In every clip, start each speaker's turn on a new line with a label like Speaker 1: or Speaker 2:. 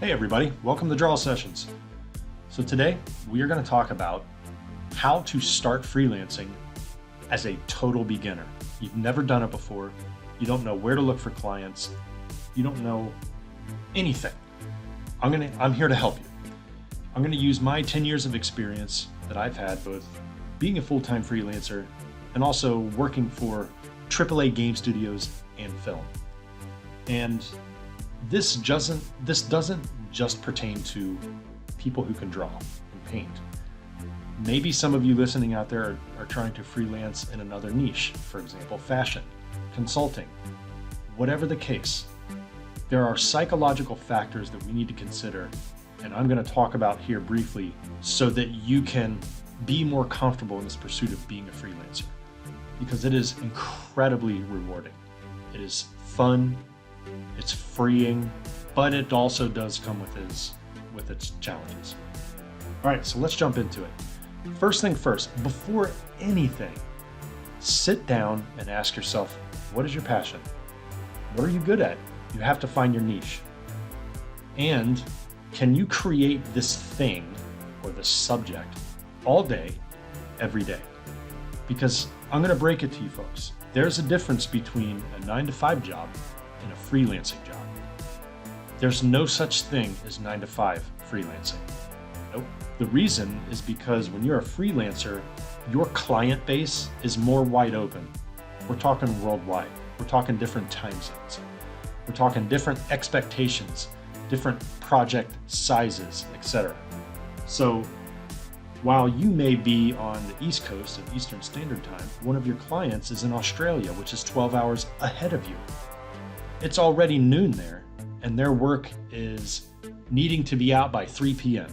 Speaker 1: Hey everybody, welcome to Draw Sessions. So today we are going to talk about how to start freelancing as a total beginner. You've never done it before, you don't know where to look for clients, you don't know anything. I'm here to help you. I'm going to use my 10 years of experience that I've had both being a full-time freelancer and also working for AAA game studios and film. And this doesn't just pertain to people who can draw and paint. Maybe some of you listening out there are trying to freelance in another niche, for example, fashion, consulting, whatever the case. There are psychological factors that we need to consider, and I'm going to talk about here briefly so that you can be more comfortable in this pursuit of being a freelancer, because it is incredibly rewarding. It is fun. It's freeing, but it also does come with its challenges. All right, so let's jump into it. First thing first, before anything, sit down and ask yourself, what is your passion? What are you good at? You have to find your niche. And can you create this thing or this subject all day, every day? Because I'm going to break it to you folks. There's a difference between a 9-to-5 job and a freelancing job. There's no such thing as 9-to-5 freelancing. Nope. The reason is because when you're a freelancer, your client base is more wide open. We're talking worldwide. We're talking different time zones. We're talking different expectations, different project sizes, etc. So while you may be on the East Coast of Eastern Standard Time, one of your clients is in Australia, which is 12 hours ahead of you. It's already noon there, and their work is needing to be out by 3 p.m.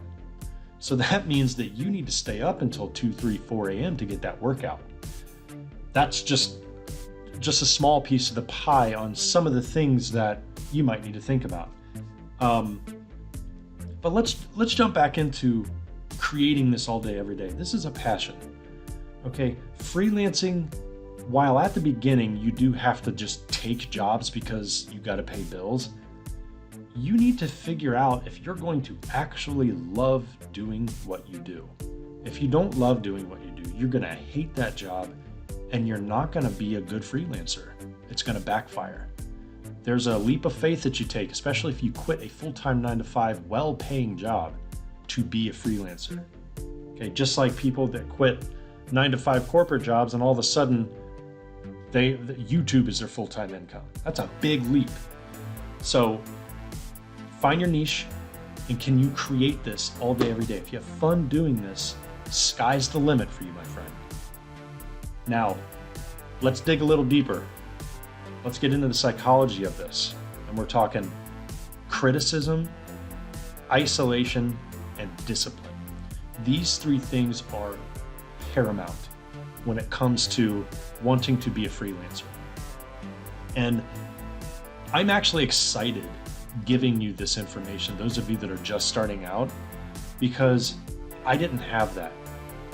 Speaker 1: So that means that you need to stay up until 2, 3, 4 a.m. to get that work out. That's just a small piece of the pie on some of the things that you might need to think about. But let's jump back into creating this all day, every day. This is a passion. Okay, freelancing, while at the beginning you do have to just take jobs because you got to pay bills, you need to figure out if you're going to actually love doing what you do. If you don't love doing what you do, you're going to hate that job and you're not going to be a good freelancer. It's going to backfire. There's a leap of faith that you take, especially if you quit a full-time 9-to-5 well-paying job to be a freelancer. Okay, just like people that quit 9-to-5 corporate jobs and all of a sudden YouTube is their full-time income. That's a big leap. So find your niche, and can you create this all day, every day? If you have fun doing this, sky's the limit for you, my friend. Now, let's dig a little deeper. Let's get into the psychology of this. And we're talking criticism, isolation, and discipline. These three things are paramount when it comes to wanting to be a freelancer. And I'm actually excited giving you this information, those of you that are just starting out, because I didn't have that.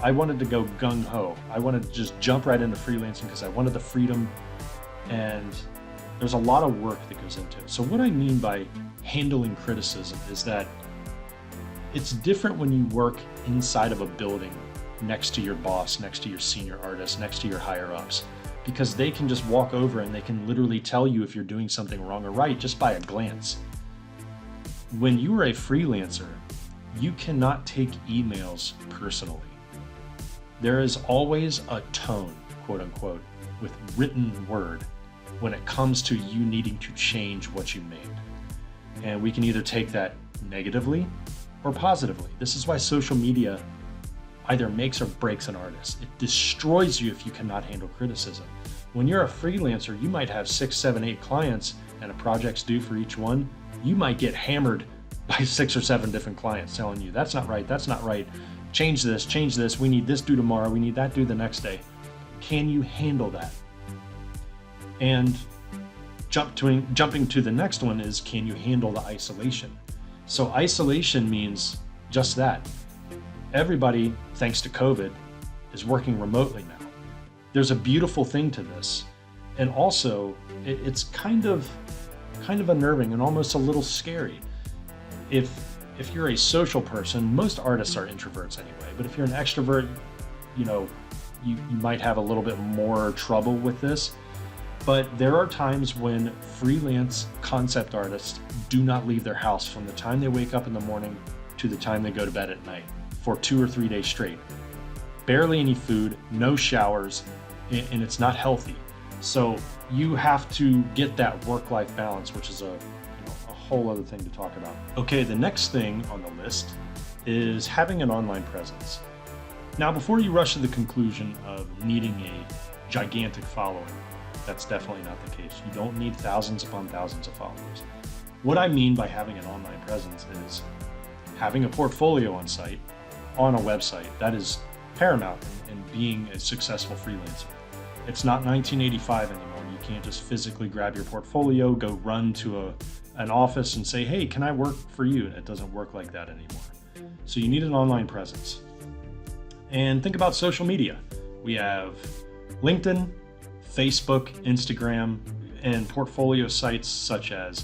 Speaker 1: I wanted to go gung-ho. I wanted to just jump right into freelancing because I wanted the freedom, and there's a lot of work that goes into it. So what I mean by handling criticism is that it's different when you work inside of a building next to your boss, next to your senior artist, next to your higher ups, because they can just walk over and they can literally tell you if you're doing something wrong or right just by a glance. When you are a freelancer, you cannot take emails personally. There is always a tone, quote unquote, with written word when it comes to you needing to change what you made. And we can either take that negatively or positively. This is why social media either makes or breaks an artist. It destroys you if you cannot handle criticism. When you're a freelancer, you might have 6, 7, 8 clients and a project's due for each one. You might get hammered by 6 or 7 different clients telling you, that's not right, change this, we need this due tomorrow, we need that due the next day. Can you handle that? And jumping to the next one is, can you handle the isolation? So isolation means just that. Everybody, thanks to COVID, is working remotely now. There's a beautiful thing to this. And also, it's kind of unnerving and almost a little scary. if you're a social person, most artists are introverts anyway, but if you're an extrovert, you know, you might have a little bit more trouble with this. But there are times when freelance concept artists do not leave their house from the time they wake up in the morning to the time they go to bed at night for 2 or 3 days straight. Barely any food, no showers, and it's not healthy. So you have to get that work-life balance, which is a whole other thing to talk about. Okay, the next thing on the list is having an online presence. Now, before you rush to the conclusion of needing a gigantic following, that's definitely not the case. You don't need thousands upon thousands of followers. What I mean by having an online presence is having a portfolio on site, on a website. That is paramount in being a successful freelancer. It's not 1985 anymore. You can't just physically grab your portfolio, go run to an office and say, hey, can I work for you? It doesn't work like that anymore. So you need an online presence. And think about social media. We have LinkedIn, Facebook, Instagram, and portfolio sites such as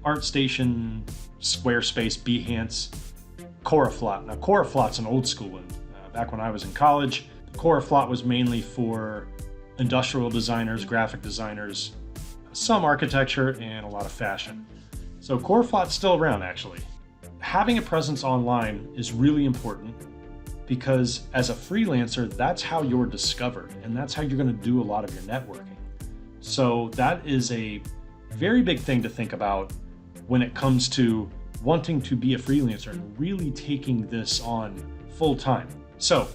Speaker 1: ArtStation, Squarespace, Behance, Coraflot. Now, Coraflot's an old school one. Back when I was in college, Coraflot was mainly for industrial designers, graphic designers, some architecture, and a lot of fashion. So Coraflot's still around, actually. Having a presence online is really important because as a freelancer, that's how you're discovered, and that's how you're going to do a lot of your networking. So that is a very big thing to think about when it comes to wanting to be a freelancer and really taking this on full time. So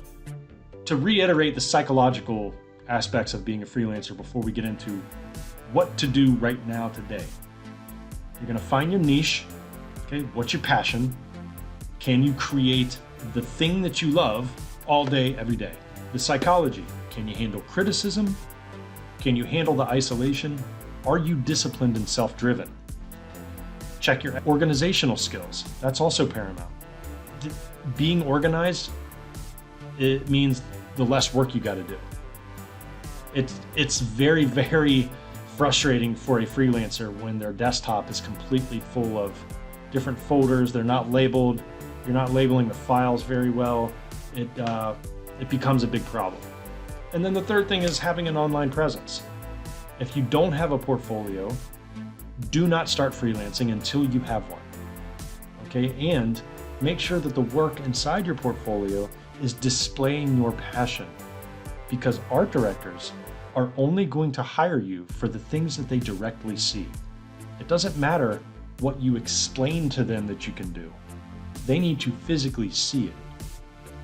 Speaker 1: to reiterate the psychological aspects of being a freelancer before we get into what to do right now today, you're going to find your niche. Okay, what's your passion? Can you create the thing that you love all day, every day? The psychology. Can you handle criticism? Can you handle the isolation? Are you disciplined and self-driven? Check your organizational skills. That's also paramount. Being organized, it means the less work you got to do. It's very, very frustrating for a freelancer when their desktop is completely full of different folders. They're not labeled. You're not labeling the files very well. It becomes a big problem. And then the third thing is having an online presence. If you don't have a portfolio, do not start freelancing until you have one. Okay, and make sure that the work inside your portfolio is displaying your passion, because art directors are only going to hire you for the things that they directly see. It doesn't matter what you explain to them that you can do. They need to physically see it.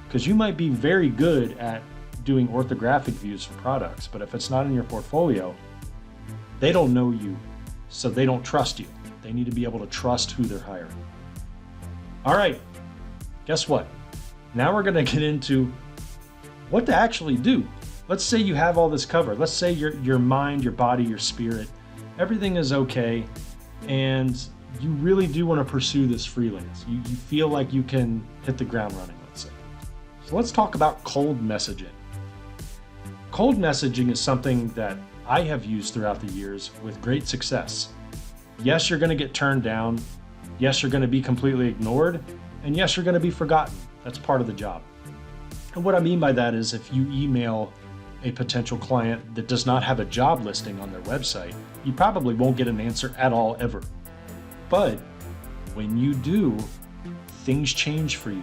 Speaker 1: Because you might be very good at doing orthographic views for products, but if it's not in your portfolio, they don't know you, so they don't trust you. They need to be able to trust who they're hiring. All right, guess what? Now we're gonna get into what to actually do. Let's say you have all this covered. Let's say your mind, your body, your spirit, everything is okay, and you really do want to pursue this freelance. You feel like you can hit the ground running, let's say. So let's talk about cold messaging. Cold messaging is something that I have used throughout the years with great success. Yes, you're going to get turned down. Yes, you're going to be completely ignored. And yes, you're going to be forgotten. That's part of the job. And what I mean by that is if you email a potential client that does not have a job listing on their website, you probably won't get an answer at all ever. But when you do, things change for you.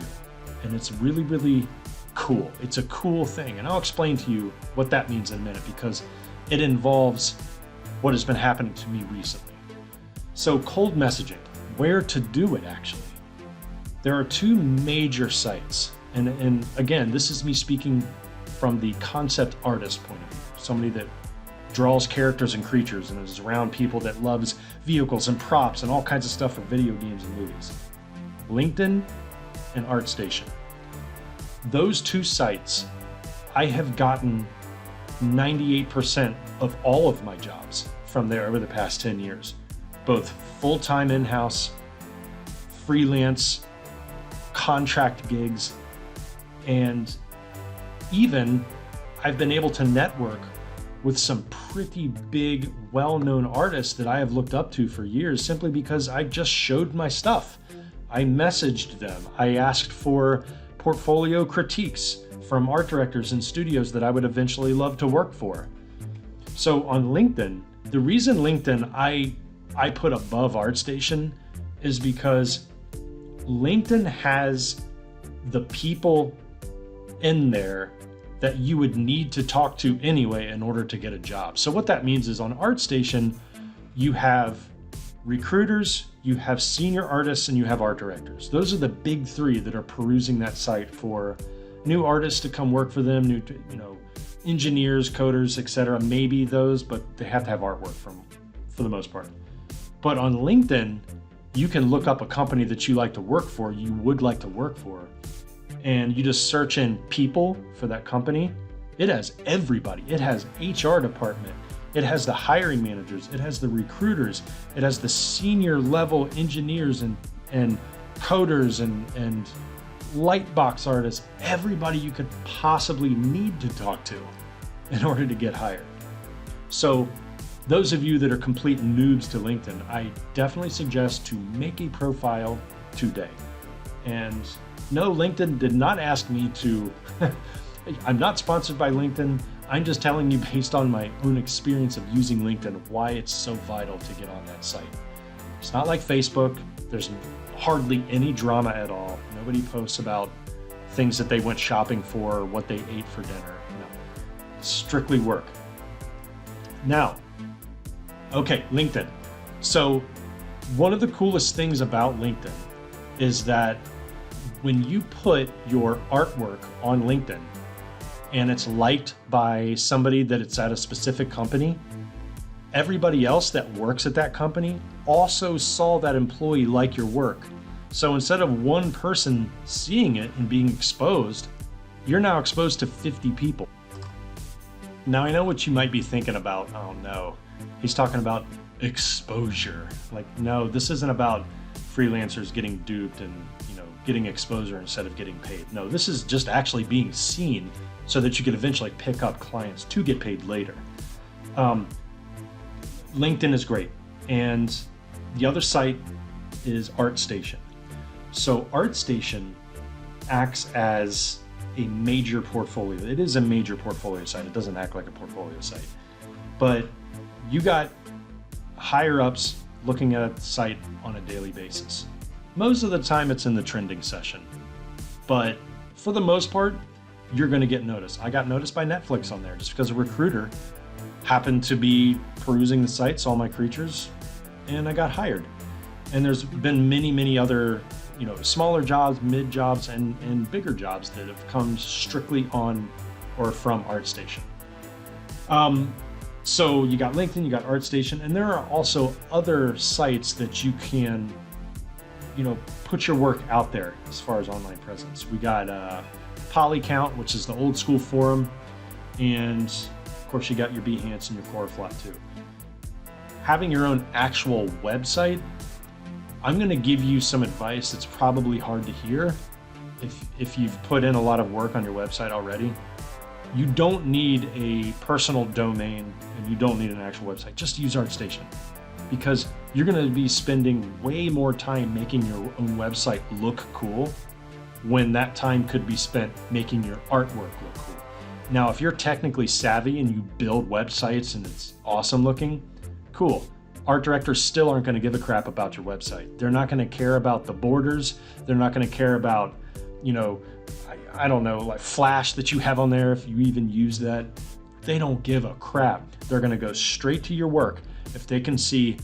Speaker 1: And it's really, really cool. It's a cool thing. And I'll explain to you what that means in a minute, because it involves what has been happening to me recently. So cold messaging, where to do it actually. There are two major sites. And again, this is me speaking from the concept artist point of view, somebody that draws characters and creatures and is around people that loves vehicles and props and all kinds of stuff for video games and movies. LinkedIn and ArtStation. Those two sites, I have gotten 98% of all of my jobs from there over the past 10 years, both full-time in-house, freelance, contract gigs, and even I've been able to network with some pretty big, well-known artists that I have looked up to for years simply because I just showed my stuff. I messaged them. I asked for portfolio critiques from art directors and studios that I would eventually love to work for. So on LinkedIn, the reason LinkedIn I put above ArtStation is because LinkedIn has the people in there that you would need to talk to anyway in order to get a job. So what that means is on ArtStation, you have recruiters, you have senior artists, and you have art directors. Those are the big three that are perusing that site for new artists to come work for them, new, engineers, coders, etc. Maybe those, but they have to have artwork for the most part. But on LinkedIn, you can look up a company that you like to work for, you would like to work for, and you just search in people for that company. It has everybody. It has HR department. It has the hiring managers. It has the recruiters. It has the senior level engineers and coders and lightbox artists, everybody you could possibly need to talk to in order to get hired. So those of you that are complete noobs to LinkedIn, I definitely suggest to make a profile today. And no, LinkedIn did not ask me to, I'm not sponsored by LinkedIn. I'm just telling you based on my own experience of using LinkedIn, why it's so vital to get on that site. It's not like Facebook. There's hardly any drama at all. Nobody posts about things that they went shopping for or what they ate for dinner. No, it's strictly work. Now, okay, LinkedIn. So one of the coolest things about LinkedIn is that when you put your artwork on LinkedIn and it's liked by somebody that it's at a specific company, everybody else that works at that company also saw that employee like your work. So instead of one person seeing it and being exposed, you're now exposed to 50 people. Now I know what you might be thinking about. Oh no, he's talking about exposure. Like, no, this isn't about freelancers getting duped and getting exposure instead of getting paid. No, this is just actually being seen so that you can eventually pick up clients to get paid later. LinkedIn is great. And the other site is ArtStation. So ArtStation acts as a major portfolio. It is a major portfolio site. It doesn't act like a portfolio site. But you got higher ups looking at the site on a daily basis. Most of the time it's in the trending session. But for the most part, you're going to get noticed. I got noticed by Netflix on there just because a recruiter happened to be perusing the site, saw my creatures, and I got hired. And there's been many other, smaller jobs, mid jobs, and bigger jobs that have come strictly on or from ArtStation. So you got LinkedIn, you got ArtStation, and there are also other sites that you can, put your work out there as far as online presence. We got Polycount, which is the old school forum, and of course you got your Behance and your Coreflot too. Having your own actual website, I'm going to give you some advice that's probably hard to hear if you've put in a lot of work on your website already. You don't need a personal domain and you don't need an actual website. Just use ArtStation, because you're going to be spending way more time making your own website look cool when that time could be spent making your artwork look cool. Now, if you're technically savvy and you build websites and it's awesome looking, cool. Art directors still aren't going to give a crap about your website. They're not going to care about the borders. They're not going to care about, I don't know, like Flash that you have on there, if you even use that. They don't give a crap. They're going to go straight to your work. If they can see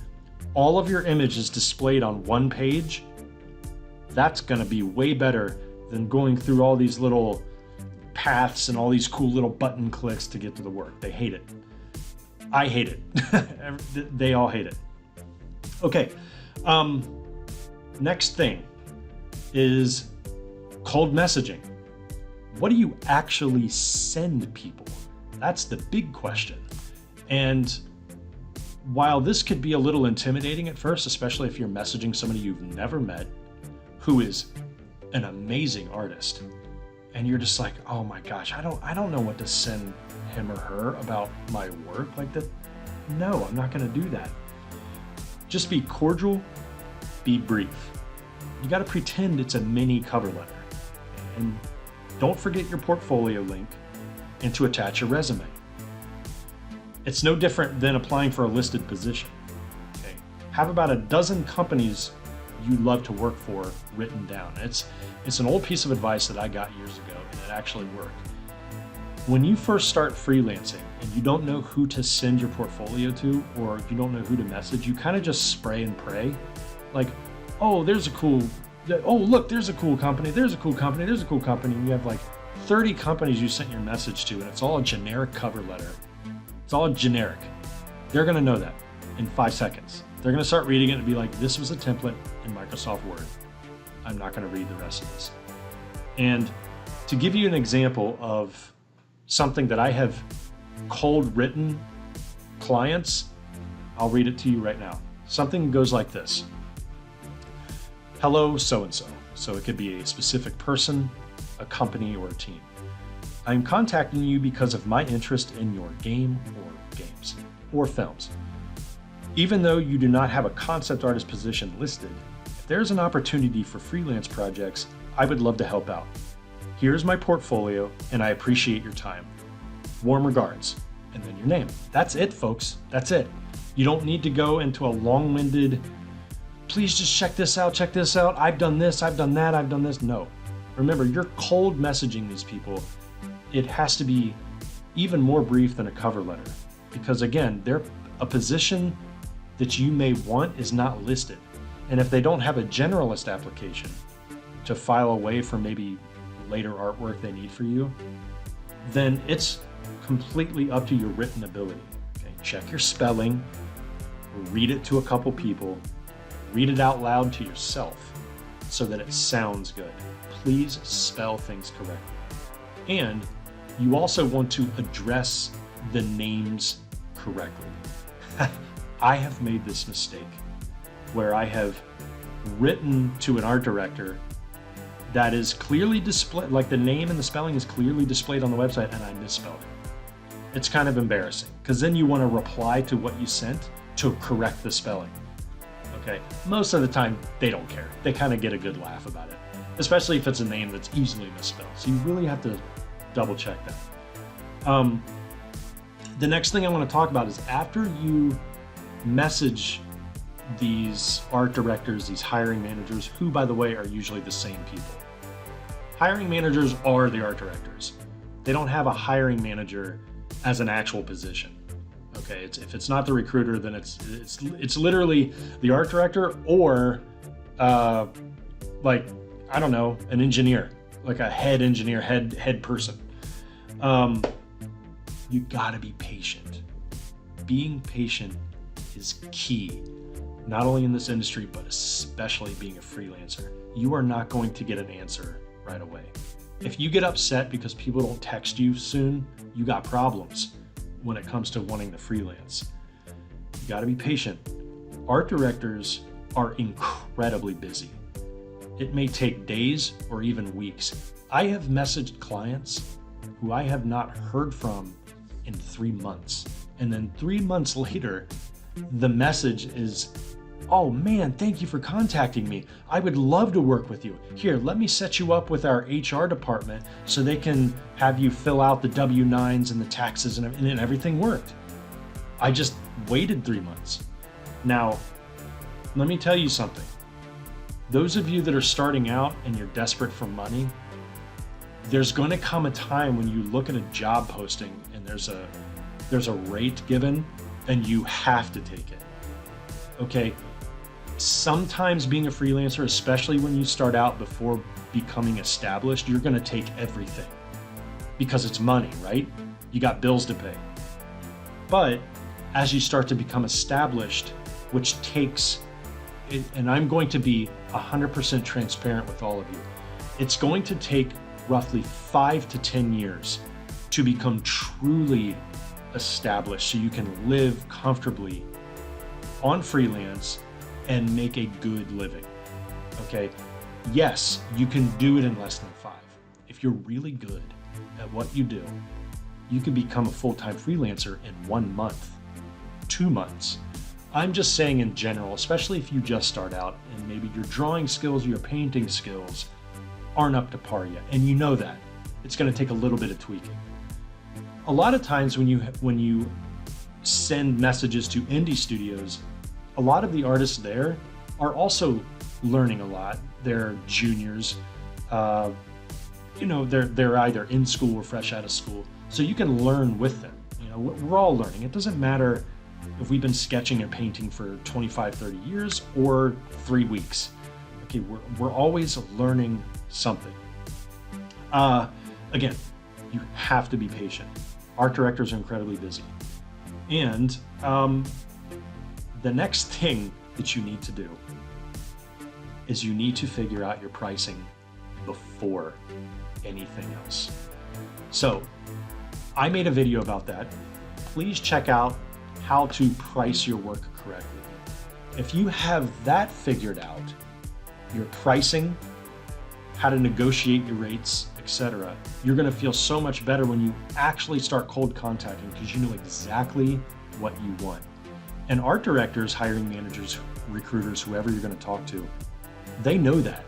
Speaker 1: all of your images displayed on one page, that's going to be way better than going through all these little paths and all these cool little button clicks to get to the work. They hate it. I hate it. They all hate it. Okay. Next thing is cold messaging. What do you actually send people? That's the big question. And while this could be a little intimidating at first, especially if you're messaging somebody you've never met, who is an amazing artist, and you're just like, oh my gosh, I don't know what to send him or her about my work like that. No, I'm not going to do that. Just be cordial, be brief. You got to pretend it's a mini cover letter. And don't forget your portfolio link and to attach your resume. It's no different than applying for a listed position. Okay? Have about a dozen companies you love to work for written down. It's an old piece of advice that I got years ago, and it actually worked. When you first start freelancing and you don't know who to send your portfolio to, or you don't know who to message, you kind of just spray and pray. Like, oh, look, there's a cool company, there's a cool company, there's a cool company. And you have like 30 companies you sent your message to, and it's all a generic cover letter. It's all generic. They're gonna know that in 5 seconds. They're gonna start reading it and be like, this was a template in Microsoft Word. I'm not gonna read the rest of this. And to give you an example of something that I have cold written clients, I'll read it to you right now. Something goes like this. Hello, so-and-so. So it could be a specific person, a company, or a team. I'm contacting you because of my interest in your game or games or films. Even though you do not have a concept artist position listed, if there's an opportunity for freelance projects, I would love to help out. Here's my portfolio, and I appreciate your time. Warm regards, and then your name. That's it, folks. That's it. You don't need to go into a long-winded, please just check this out, I've done this, I've done that, I've done this. No. Remember, you're cold messaging these people. It has to be even more brief than a cover letter, because again, a position that you may want is not listed. And if they don't have a generalist application to file away for maybe later artwork they need for you, then it's completely up to your written ability. Okay? Check your spelling, read it to a couple people, read it out loud to yourself so that it sounds good. Please spell things correctly. And you also want to address the names correctly. I have made this mistake where I have written to an art director that is clearly displayed, like the name and the spelling is clearly displayed on the website, and I misspelled it. It's kind of embarrassing because then you want to reply to what you sent to correct the spelling. Okay, most of the time they don't care. They kind of get a good laugh about it, especially if it's a name that's easily misspelled. So you really have to double check that. The next thing I want to talk about is after you message these art directors, these hiring managers, who by the way are usually the same people. Hiring managers are the art directors. They don't have a hiring manager as an actual position. Okay, if it's not the recruiter, then it's literally the art director or like, I don't know, an engineer, like a head engineer, head person. You gotta be patient. Being patient is key, not only in this industry, but especially being a freelancer. You are not going to get an answer right away. If you get upset because people don't text you soon, you got problems when it comes to wanting to freelance. You gotta be patient. Art directors are incredibly busy. It may take days or even weeks. I have messaged clients who I have not heard from in 3 months. And then 3 months later, the message is, oh man, thank you for contacting me. I would love to work with you. Here, let me set you up with our HR department so they can have you fill out the W-9s and the taxes and everything worked. I just waited 3 months. Now, let me tell you something. Those of you that are starting out and you're desperate for money, there's going to come a time when you look at a job posting and there's a rate given and you have to take it. Okay? Sometimes being a freelancer, especially when you start out before becoming established, you're going to take everything because it's money, right? You got bills to pay. But as you start to become established, which takes, and I'm going to be 100% transparent with all of you, it's going to take roughly 5 to 10 years to become truly established so you can live comfortably on freelance and make a good living. Okay? Yes, you can do it in less than 5. If you're really good at what you do, you can become a full-time freelancer in 1 month, 2 months. I'm just saying in general, especially if you just start out and maybe your drawing skills, your painting skills aren't up to par yet, and you know that. It's going to take a little bit of tweaking. A lot of times when you send messages to indie studios, a lot of the artists there are also learning a lot. They're juniors, they're either in school or fresh out of school, so you can learn with them. We're all learning. It doesn't matter if we've been sketching and painting for 25, 30 years or 3 weeks. Okay, we're always learning something. Again, you have to be patient. Art directors are incredibly busy. And the next thing that you need to do is you need to figure out your pricing before anything else. So I made a video about that. Please check out how to price your work correctly. If you have that figured out, your pricing, how to negotiate your rates, etc., you're going to feel so much better when you actually start cold contacting, because you know exactly what you want. And art directors, hiring managers, recruiters, whoever you're going to talk to, they know that.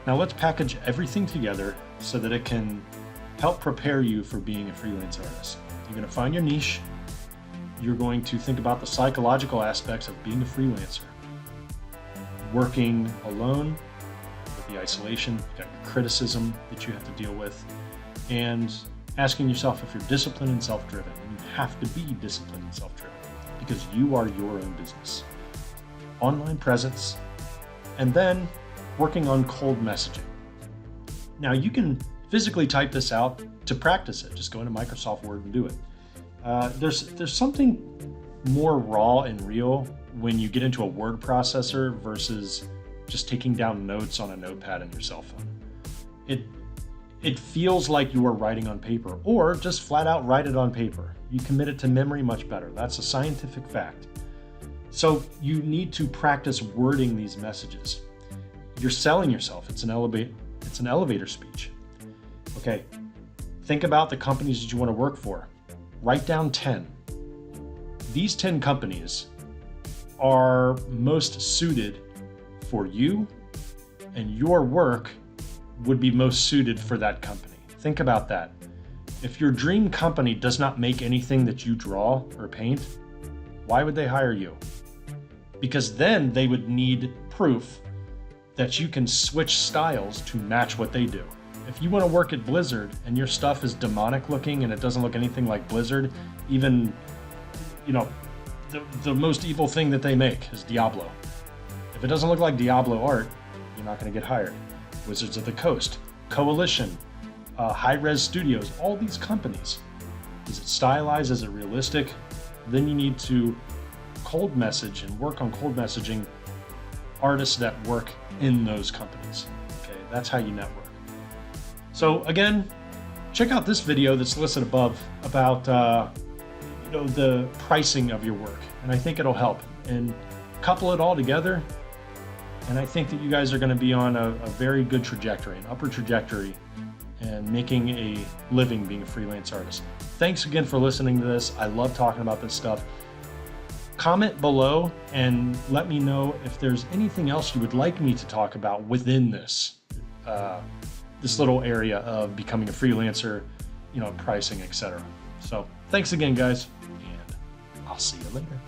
Speaker 1: Now let's package everything together so that it can help prepare you for being a freelance artist. You're going to find your niche. You're going to think about the psychological aspects of being a freelancer. Working alone, with the isolation, you've got your criticism that you have to deal with, and asking yourself if you're disciplined and self-driven. And you have to be disciplined and self-driven because you are your own business. Online presence, and then working on cold messaging. Now you can physically type this out to practice it. Just go into Microsoft Word and do it. There's something more raw and real when you get into a word processor versus just taking down notes on a notepad in your cell phone. It feels like you are writing on paper, or just flat out write it on paper. You commit it to memory much better. That's a scientific fact. So you need to practice wording these messages. You're selling yourself. It's an elevator speech. Okay, think about the companies that you want to work for. Write down 10. These 10 companies are most suited for you, and your work would be most suited for that company. Think about that. If your dream company does not make anything that you draw or paint, why would they hire you? Because then they would need proof that you can switch styles to match what they do. If you want to work at Blizzard and your stuff is demonic looking and it doesn't look anything like Blizzard, even, the most evil thing that they make is Diablo. If it doesn't look like Diablo art, you're not going to get hired. Wizards of the Coast, Coalition, High-Res Studios, all these companies. Is it stylized? Is it realistic? Then you need to cold message and work on cold messaging artists that work in those companies. Okay, that's how you network. So again, check out this video that's listed above about the pricing of your work, and I think it'll help. And couple it all together, and I think that you guys are going to be on a very good trajectory, an upward trajectory, and making a living being a freelance artist. Thanks again for listening to this. I love talking about this stuff. Comment below and let me know if there's anything else you would like me to talk about within this this little area of becoming a freelancer, pricing, etc. So thanks again, guys, and I'll see you later.